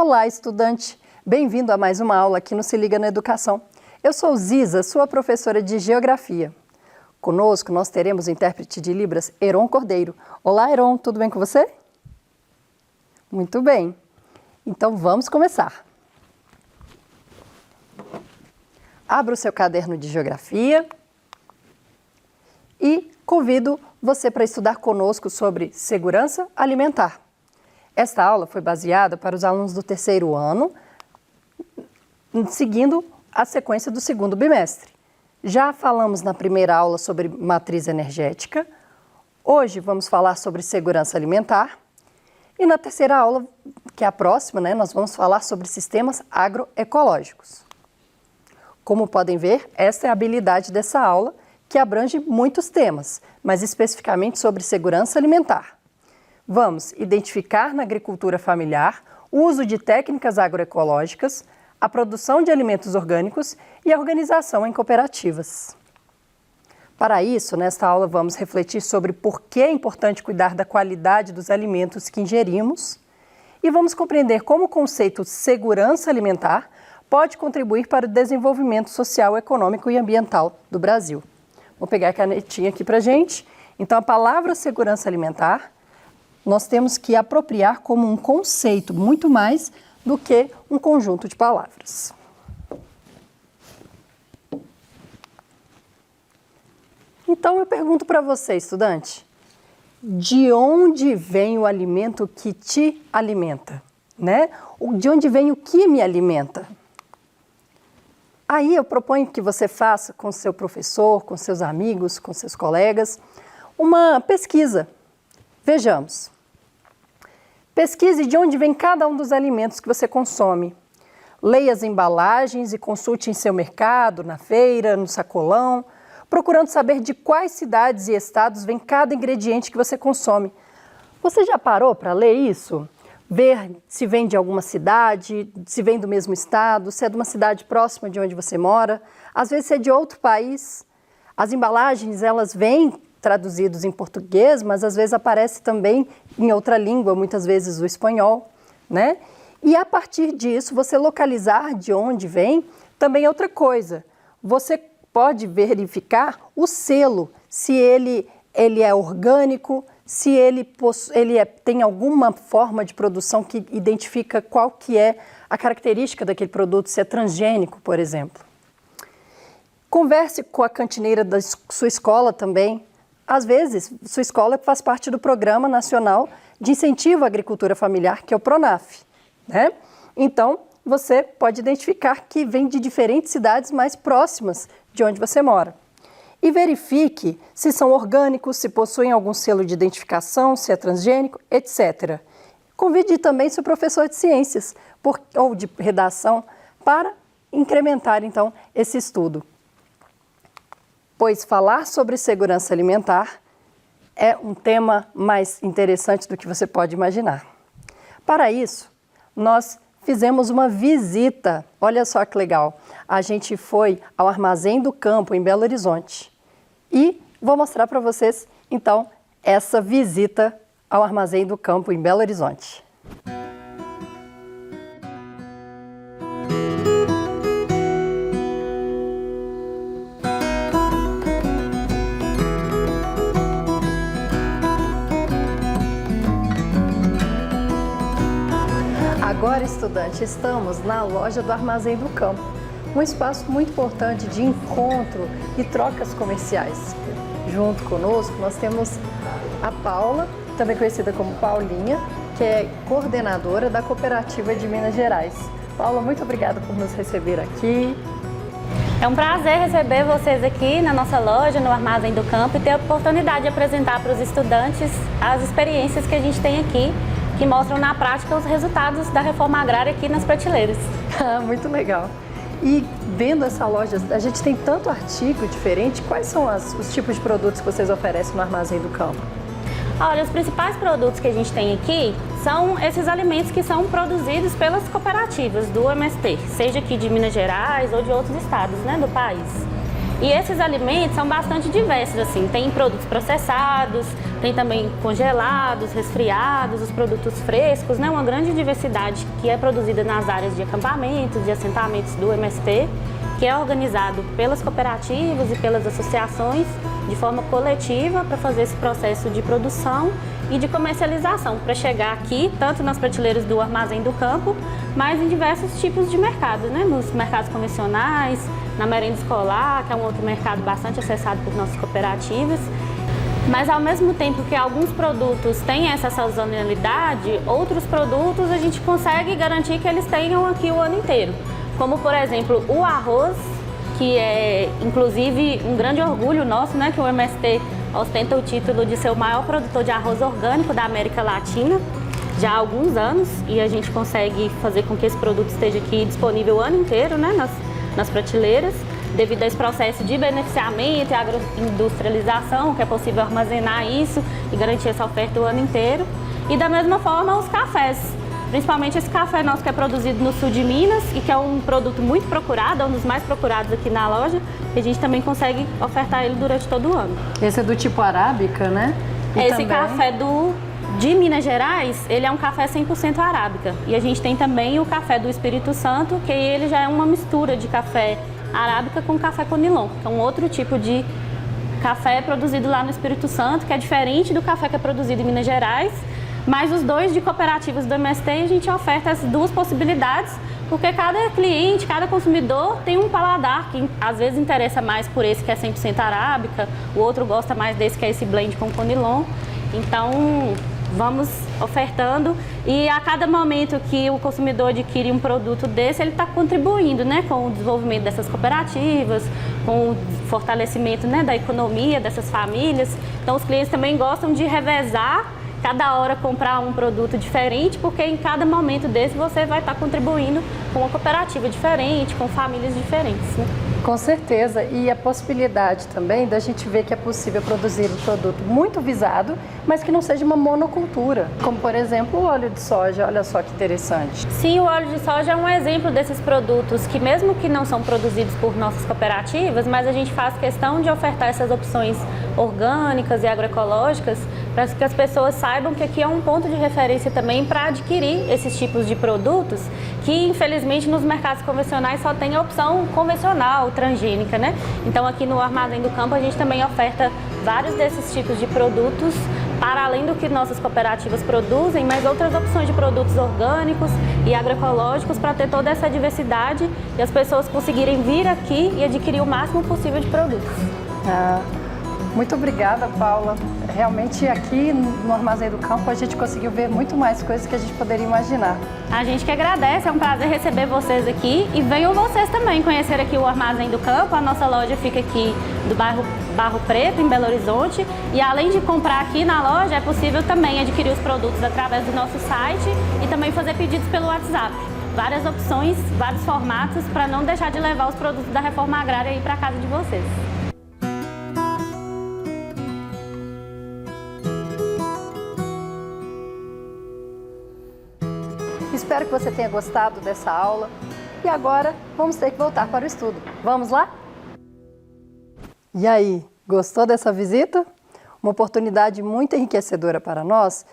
Olá, estudante! Bem-vindo a mais uma aula aqui no Se Liga na Educação. Eu sou Ziza, sua professora de Geografia. Conosco nós teremos o intérprete de Libras, Heron Cordeiro. Olá, Heron, tudo bem com você? Muito bem. Então vamos começar. Abra o seu caderno de Geografia e convido você para estudar conosco sobre segurança alimentar. Esta aula foi baseada para os alunos do terceiro ano, seguindo a sequência do segundo bimestre. Já falamos na primeira aula sobre matriz energética, hoje vamos falar sobre segurança alimentar e na terceira aula, que é a próxima, nós vamos falar sobre sistemas agroecológicos. Como podem ver, esta é a habilidade dessa aula, que abrange muitos temas, mas especificamente sobre segurança alimentar. Vamos identificar na agricultura familiar o uso de técnicas agroecológicas, a produção de alimentos orgânicos e a organização em cooperativas. Para isso, nesta aula vamos refletir sobre por que é importante cuidar da qualidade dos alimentos que ingerimos e vamos compreender como o conceito segurança alimentar pode contribuir para o desenvolvimento social, econômico e ambiental do Brasil. Vou pegar a canetinha aqui para a gente. Então, a palavra segurança alimentar nós temos que apropriar como um conceito muito mais do que um conjunto de palavras. Então eu pergunto para você, estudante, de onde vem o alimento que te alimenta, De onde vem o que me alimenta? Aí eu proponho que você faça com seu professor, com seus amigos, com seus colegas, uma pesquisa. Vejamos. Pesquise de onde vem cada um dos alimentos que você consome. Leia as embalagens e consulte em seu mercado, na feira, no sacolão, procurando saber de quais cidades e estados vem cada ingrediente que você consome. Você já parou para ler isso? Ver se vem de alguma cidade, se vem do mesmo estado, se é de uma cidade próxima de onde você mora, às vezes se é de outro país. As embalagens, elas vêm traduzidos em português, mas às vezes aparece também em outra língua, muitas vezes o espanhol, E a partir disso, você localizar de onde vem, também é outra coisa. Você pode verificar o selo, se ele é orgânico, se ele tem alguma forma de produção que identifica qual que é a característica daquele produto, se é transgênico, por exemplo. Converse com a cantineira da sua escola também. Às vezes, sua escola faz parte do Programa Nacional de Incentivo à Agricultura Familiar, que é o PRONAF, Então, você pode identificar que vem de diferentes cidades mais próximas de onde você mora. E verifique se são orgânicos, se possuem algum selo de identificação, se é transgênico, etc. Convide também seu professor de ciências ou de redação para incrementar, então, esse estudo. Pois falar sobre segurança alimentar é um tema mais interessante do que você pode imaginar. Para isso, nós fizemos uma visita, olha só que legal, a gente foi ao Armazém do Campo, em Belo Horizonte, e vou mostrar para vocês, então, essa visita ao Armazém do Campo, em Belo Horizonte. Agora, estudante, estamos na loja do Armazém do Campo, um espaço muito importante de encontro e trocas comerciais. Junto conosco, nós temos a Paula, também conhecida como Paulinha, que é coordenadora da Cooperativa de Minas Gerais. Paula, muito obrigada por nos receber aqui. É um prazer receber vocês aqui na nossa loja, no Armazém do Campo, e ter a oportunidade de apresentar para os estudantes as experiências que a gente tem aqui, que mostram na prática os resultados da reforma agrária aqui nas prateleiras. Muito legal. E vendo essa loja, a gente tem tanto artigo diferente, quais são os tipos de produtos que vocês oferecem no Armazém do Campo? Olha, os principais produtos que a gente tem aqui são esses alimentos que são produzidos pelas cooperativas do MST, seja aqui de Minas Gerais ou de outros estados do país. E esses alimentos são bastante diversos, assim, tem produtos processados, tem também congelados, resfriados, os produtos frescos, né? Uma grande diversidade que é produzida nas áreas de acampamentos, de assentamentos do MST, que é organizado pelas cooperativas e pelas associações de forma coletiva para fazer esse processo de produção e de comercialização, para chegar aqui, tanto nas prateleiras do Armazém do Campo, mas em diversos tipos de mercados, né? Nos mercados convencionais, na merenda escolar, que é um outro mercado bastante acessado por nossas cooperativas. Mas ao mesmo tempo que alguns produtos têm essa sazonalidade, outros produtos a gente consegue garantir que eles tenham aqui o ano inteiro. Como, por exemplo, o arroz, que é inclusive um grande orgulho nosso, né, que o MST ostenta o título de ser o maior produtor de arroz orgânico da América Latina já há alguns anos, e a gente consegue fazer com que esse produto esteja aqui disponível o ano inteiro, né, nas prateleiras, devido a esse processo de beneficiamento e agroindustrialização, que é possível armazenar isso e garantir essa oferta o ano inteiro. E da mesma forma os cafés, principalmente esse café nosso que é produzido no sul de Minas e que é um produto muito procurado, é um dos mais procurados aqui na loja, e a gente também consegue ofertar ele durante todo o ano. Esse é do tipo arábica, né? E esse também... café de Minas Gerais, ele é um café 100% arábica. E a gente tem também o café do Espírito Santo, que ele já é uma mistura de café arábica com café conilon, que é um outro tipo de café produzido lá no Espírito Santo, que é diferente do café que é produzido em Minas Gerais. Mas os dois de cooperativas do MST, a gente oferta as duas possibilidades, porque cada cliente, cada consumidor tem um paladar que às vezes interessa mais por esse que é 100% arábica, o outro gosta mais desse que é esse blend com conilon. Então, vamos ofertando, e a cada momento que o consumidor adquire um produto desse, ele está contribuindo, né, com o desenvolvimento dessas cooperativas, com o fortalecimento, né, da economia dessas famílias. Então, os clientes também gostam de revezar, cada hora comprar um produto diferente, porque em cada momento desse você vai estar contribuindo com uma cooperativa diferente, com famílias diferentes, né? Com certeza, e a possibilidade também da gente ver que é possível produzir um produto muito visado, mas que não seja uma monocultura, como por exemplo o óleo de soja. Olha só que interessante. Sim, o óleo de soja é um exemplo desses produtos que mesmo que não são produzidos por nossas cooperativas, mas a gente faz questão de ofertar essas opções orgânicas e agroecológicas para que as pessoas saibam que aqui é um ponto de referência também para adquirir esses tipos de produtos que infelizmente nos mercados convencionais só tem a opção convencional, transgênica, né? Então aqui no Armazém do Campo a gente também oferta vários desses tipos de produtos, para além do que nossas cooperativas produzem, mas outras opções de produtos orgânicos e agroecológicos para ter toda essa diversidade e as pessoas conseguirem vir aqui e adquirir o máximo possível de produtos. Muito obrigada, Paula. Realmente aqui no Armazém do Campo a gente conseguiu ver muito mais coisas que a gente poderia imaginar. A gente que agradece, é um prazer receber vocês aqui, e venham vocês também conhecer aqui o Armazém do Campo. A nossa loja fica aqui do bairro Barro Preto, em Belo Horizonte, e além de comprar aqui na loja, é possível também adquirir os produtos através do nosso site e também fazer pedidos pelo WhatsApp. Várias opções, vários formatos, para não deixar de levar os produtos da reforma agrária aí para casa de vocês. Espero que você tenha gostado dessa aula. E agora vamos ter que voltar para o estudo. Vamos lá? E aí, gostou dessa visita? Uma oportunidade muito enriquecedora para nós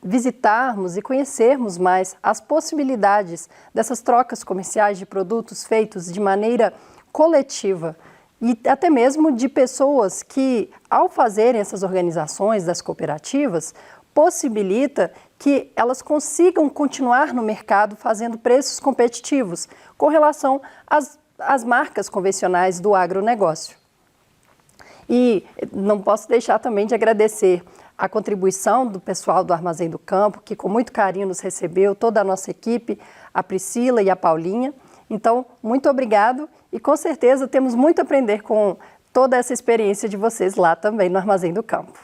visitarmos e conhecermos mais as possibilidades dessas trocas comerciais de produtos feitos de maneira coletiva e até mesmo de pessoas que, ao fazerem essas organizações das cooperativas, possibilita que elas consigam continuar no mercado fazendo preços competitivos com relação às marcas convencionais do agronegócio. E não posso deixar também de agradecer a contribuição do pessoal do Armazém do Campo, que com muito carinho nos recebeu, toda a nossa equipe, a Priscila e a Paulinha. Então, muito obrigado e com certeza temos muito a aprender com toda essa experiência de vocês lá também no Armazém do Campo.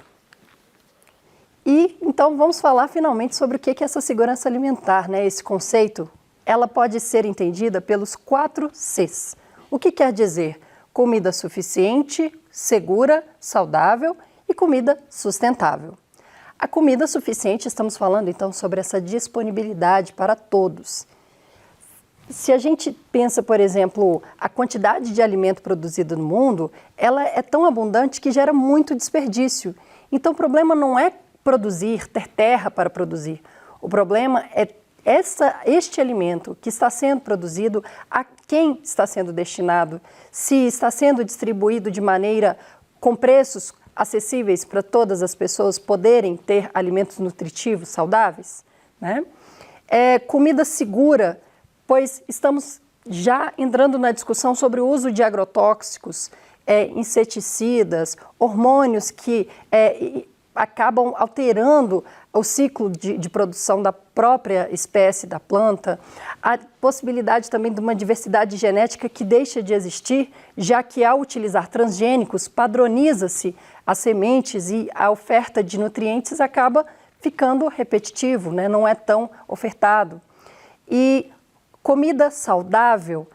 E então vamos falar finalmente sobre o que é essa segurança alimentar, né? Esse conceito, ela pode ser entendida pelos 4 Cs. O que quer dizer? Comida suficiente, segura, saudável e comida sustentável. A comida suficiente, estamos falando então sobre essa disponibilidade para todos. Se a gente pensa, por exemplo, a quantidade de alimento produzido no mundo, ela é tão abundante que gera muito desperdício. Então, o problema não é produzir, ter terra para produzir. O problema é este alimento que está sendo produzido, a quem está sendo destinado, se está sendo distribuído de maneira com preços acessíveis para todas as pessoas poderem ter alimentos nutritivos, saudáveis, né? Comida segura, pois estamos já entrando na discussão sobre o uso de agrotóxicos, inseticidas, hormônios que acabam alterando o ciclo de produção da própria espécie da planta, a possibilidade também de uma diversidade genética que deixa de existir, já que ao utilizar transgênicos, padroniza-se as sementes e a oferta de nutrientes acaba ficando repetitivo, né? Não é tão ofertado. E comida saudável,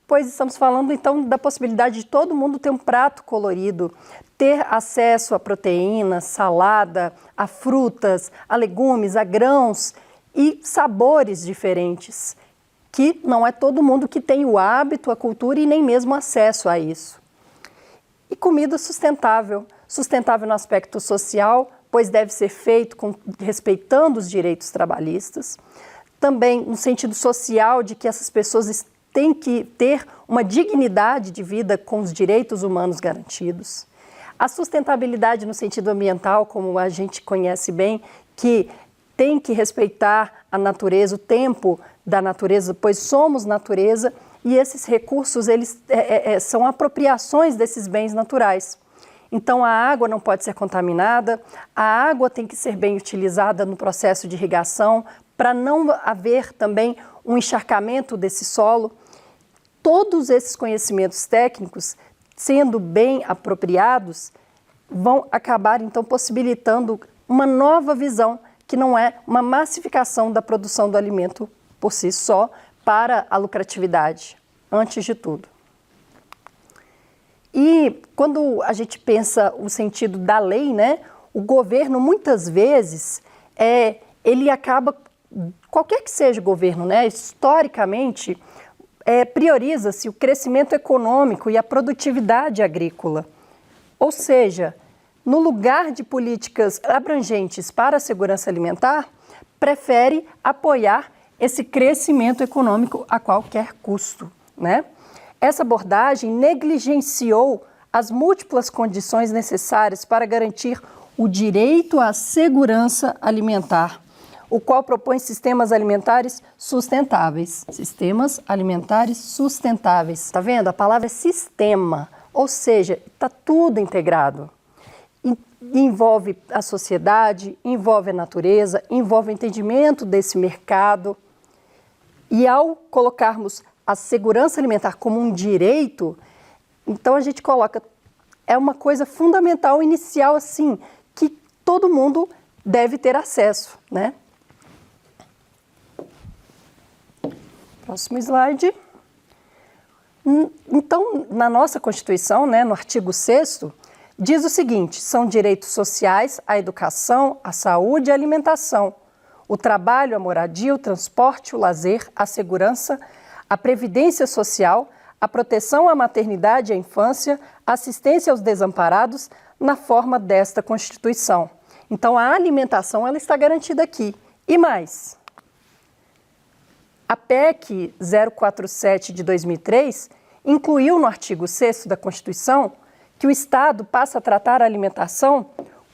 pois estamos falando então da possibilidade de todo mundo ter um prato colorido, ter acesso a proteínas, salada, a frutas, a legumes, a grãos e sabores diferentes, que não é todo mundo que tem o hábito, a cultura e nem mesmo acesso a isso. E comida sustentável no aspecto social, pois deve ser feito respeitando os direitos trabalhistas, também no sentido social de que essas pessoas têm que ter uma dignidade de vida com os direitos humanos garantidos. A sustentabilidade no sentido ambiental, como a gente conhece bem, que tem que respeitar a natureza, o tempo da natureza, pois somos natureza e esses recursos eles são apropriações desses bens naturais. Então a água não pode ser contaminada, a água tem que ser bem utilizada no processo de irrigação para não haver também um encharcamento desse solo. Todos esses conhecimentos técnicos, sendo bem apropriados, vão acabar então possibilitando uma nova visão, que não é uma massificação da produção do alimento por si só para a lucratividade, antes de tudo. E quando a gente pensa o sentido da lei, né, o governo muitas vezes ele acaba, qualquer que seja o governo, né, historicamente, prioriza-se o crescimento econômico e a produtividade agrícola. Ou seja, no lugar de políticas abrangentes para a segurança alimentar, prefere apoiar esse crescimento econômico a qualquer custo, né? Essa abordagem negligenciou as múltiplas condições necessárias para garantir o direito à segurança alimentar, o qual propõe sistemas alimentares sustentáveis. Sistemas alimentares sustentáveis. Tá vendo? A palavra é sistema, ou seja, está tudo integrado. Envolve a sociedade, envolve a natureza, envolve o entendimento desse mercado. E ao colocarmos a segurança alimentar como um direito, então a gente coloca, é uma coisa fundamental, inicial assim, que todo mundo deve ter acesso, né? Próximo slide. Então, na nossa Constituição, né, no artigo 6º, diz o seguinte: são direitos sociais a educação, a saúde e a alimentação, o trabalho, a moradia, o transporte, o lazer, a segurança, a previdência social, a proteção à maternidade e à infância, a assistência aos desamparados, na forma desta Constituição. Então, a alimentação ela está garantida aqui. E mais, a PEC 047 de 2003 incluiu no artigo 6º da Constituição que o Estado passa a tratar a alimentação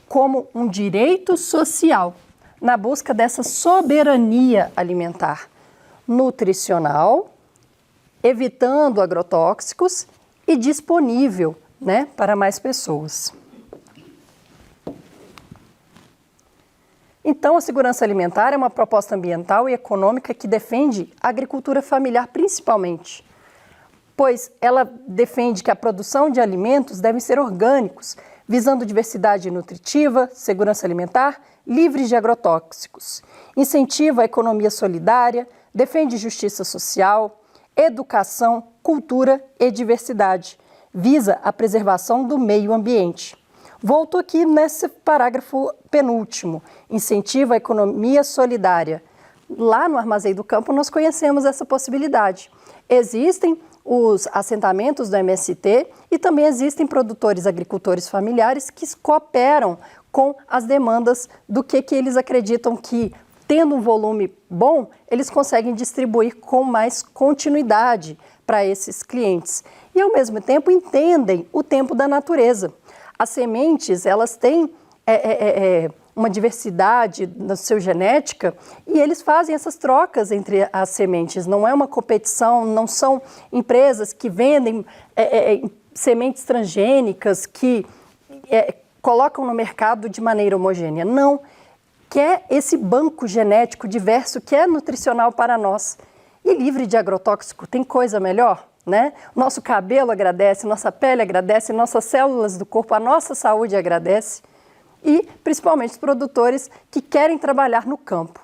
como um direito social, na busca dessa soberania alimentar, nutricional, evitando agrotóxicos e disponível, né, para mais pessoas. Então, a segurança alimentar é uma proposta ambiental e econômica que defende a agricultura familiar principalmente, pois ela defende que a produção de alimentos deve ser orgânicos, visando diversidade nutritiva, segurança alimentar, livres de agrotóxicos. Incentiva a economia solidária, defende justiça social, educação, cultura e diversidade. Visa a preservação do meio ambiente. Volto aqui nesse parágrafo penúltimo. Incentiva a economia solidária. lá no Armazém do Campo nós conhecemos essa possibilidade. Existem os assentamentos do MST e também existem produtores, agricultores familiares que cooperam com as demandas do que eles acreditam que, tendo um volume bom, eles conseguem distribuir com mais continuidade para esses clientes. E, ao mesmo tempo, entendem o tempo da natureza. As sementes, elas têm uma diversidade na sua genética e eles fazem essas trocas entre as sementes. Não é uma competição, não são empresas que vendem sementes transgênicas que colocam no mercado de maneira homogênea. Não, que é esse banco genético diverso que é nutricional para nós. E livre de agrotóxico, tem coisa melhor? Né? Nosso cabelo agradece, nossa pele agradece, nossas células do corpo, a nossa saúde agradece. E, principalmente, os produtores que querem trabalhar no campo.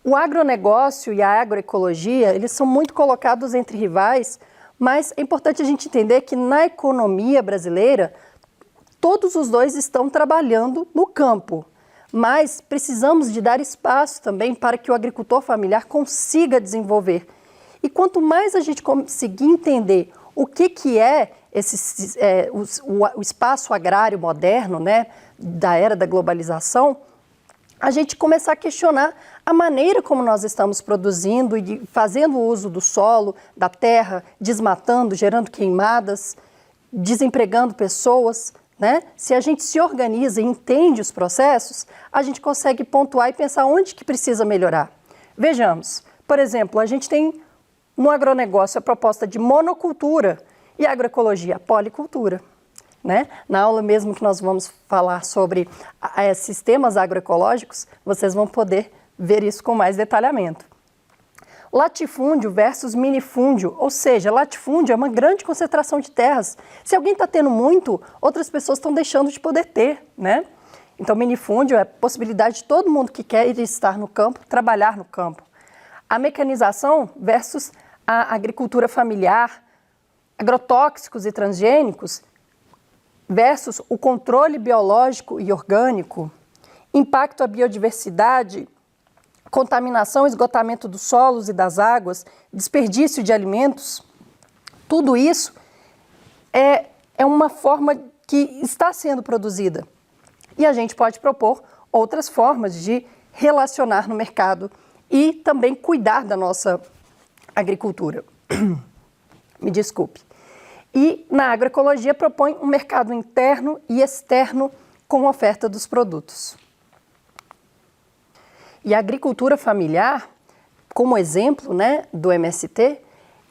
O agronegócio e a agroecologia, eles são muito colocados entre rivais, mas é importante a gente entender que na economia brasileira, todos os dois estão trabalhando no campo, mas precisamos de dar espaço também para que o agricultor familiar consiga desenvolver. E quanto mais a gente conseguir entender o que é o espaço agrário moderno, né, da era da globalização, a gente começar a questionar a maneira como nós estamos produzindo e fazendo uso do solo, da terra, desmatando, gerando queimadas, desempregando pessoas, né? Se a gente se organiza e entende os processos, a gente consegue pontuar e pensar onde que precisa melhorar. Vejamos, por exemplo, a gente tem no agronegócio a proposta de monocultura e agroecologia, policultura. Né? Na aula mesmo que nós vamos falar sobre sistemas agroecológicos, vocês vão poder ver isso com mais detalhamento. Latifúndio versus minifúndio, ou seja, latifúndio é uma grande concentração de terras. Se alguém está tendo muito, outras pessoas estão deixando de poder ter. Né? Então, minifúndio é a possibilidade de todo mundo que quer estar no campo, trabalhar no campo. A mecanização versus a agricultura familiar, agrotóxicos e transgênicos, versus o controle biológico e orgânico, impacto à biodiversidade, contaminação e esgotamento dos solos e das águas, desperdício de alimentos, tudo isso é uma forma que está sendo produzida. E a gente pode propor outras formas de relacionar no mercado e também cuidar da nossa agricultura. Me desculpe. E na agroecologia propõe um mercado interno e externo com oferta dos produtos. E a agricultura familiar, como exemplo, né, do MST,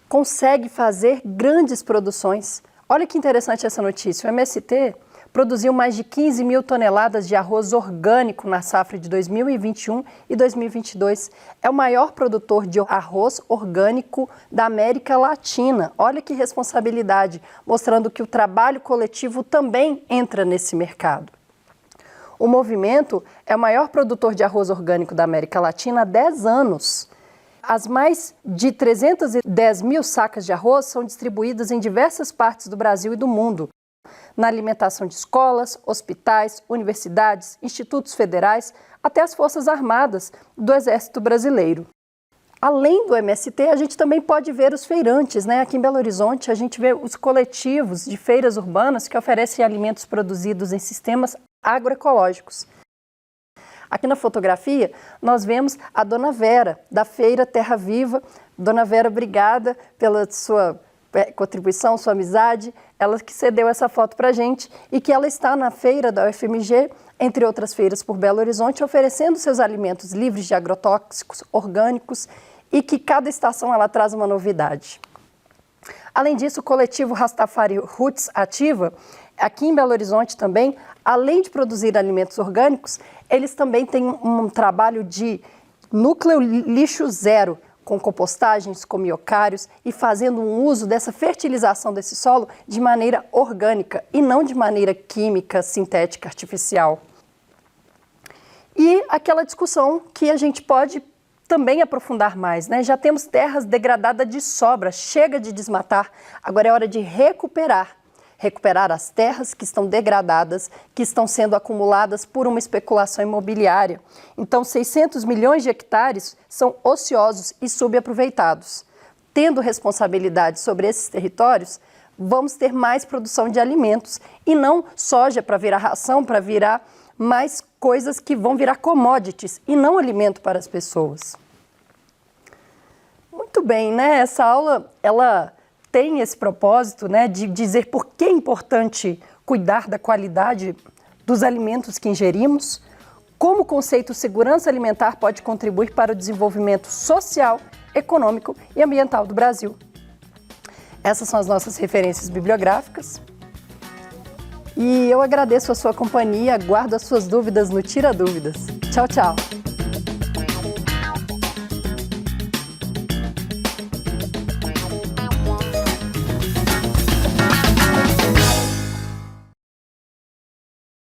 consegue fazer grandes produções. Olha que interessante essa notícia. O MST produziu mais de 15 mil toneladas de arroz orgânico na safra de 2021 e 2022. É o maior produtor de arroz orgânico da América Latina. Olha que responsabilidade, mostrando que o trabalho coletivo também entra nesse mercado. O movimento é o maior produtor de arroz orgânico da América Latina há 10 anos. As mais de 310 mil sacas de arroz são distribuídas em diversas partes do Brasil e do mundo, na alimentação de escolas, hospitais, universidades, institutos federais, até as Forças Armadas do Exército Brasileiro. Além do MST, a gente também pode ver os feirantes, né? Aqui em Belo Horizonte, a gente vê os coletivos de feiras urbanas que oferecem alimentos produzidos em sistemas agroecológicos. Aqui na fotografia, nós vemos a Dona Vera, da Feira Terra Viva. Dona Vera, obrigada pela sua contribuição, sua amizade, ela que cedeu essa foto para a gente e que ela está na feira da UFMG, entre outras feiras por Belo Horizonte, oferecendo seus alimentos livres de agrotóxicos, orgânicos e que cada estação ela traz uma novidade. Além disso, o coletivo Rastafari Roots Ativa, aqui em Belo Horizonte também, além de produzir alimentos orgânicos, eles também têm um trabalho de núcleo lixo zero, com compostagens, com miocários e fazendo um uso dessa fertilização desse solo de maneira orgânica e não de maneira química, sintética, artificial. E aquela discussão que a gente pode também aprofundar mais, né? Já temos terras degradadas de sobra, chega de desmatar, agora é hora de recuperar. recuperar as terras que estão degradadas, que estão sendo acumuladas por uma especulação imobiliária. Então, 600 milhões de hectares são ociosos e subaproveitados. Tendo responsabilidade sobre esses territórios, vamos ter mais produção de alimentos e não soja para virar ração, para virar mais coisas que vão virar commodities e não alimento para as pessoas. Muito bem, né? Essa aula, ela tem esse propósito, né, de dizer por que é importante cuidar da qualidade dos alimentos que ingerimos, como o conceito segurança alimentar pode contribuir para o desenvolvimento social, econômico e ambiental do Brasil. Essas são as nossas referências bibliográficas. E eu agradeço a sua companhia, aguardo as suas dúvidas no Tira Dúvidas. Tchau, tchau!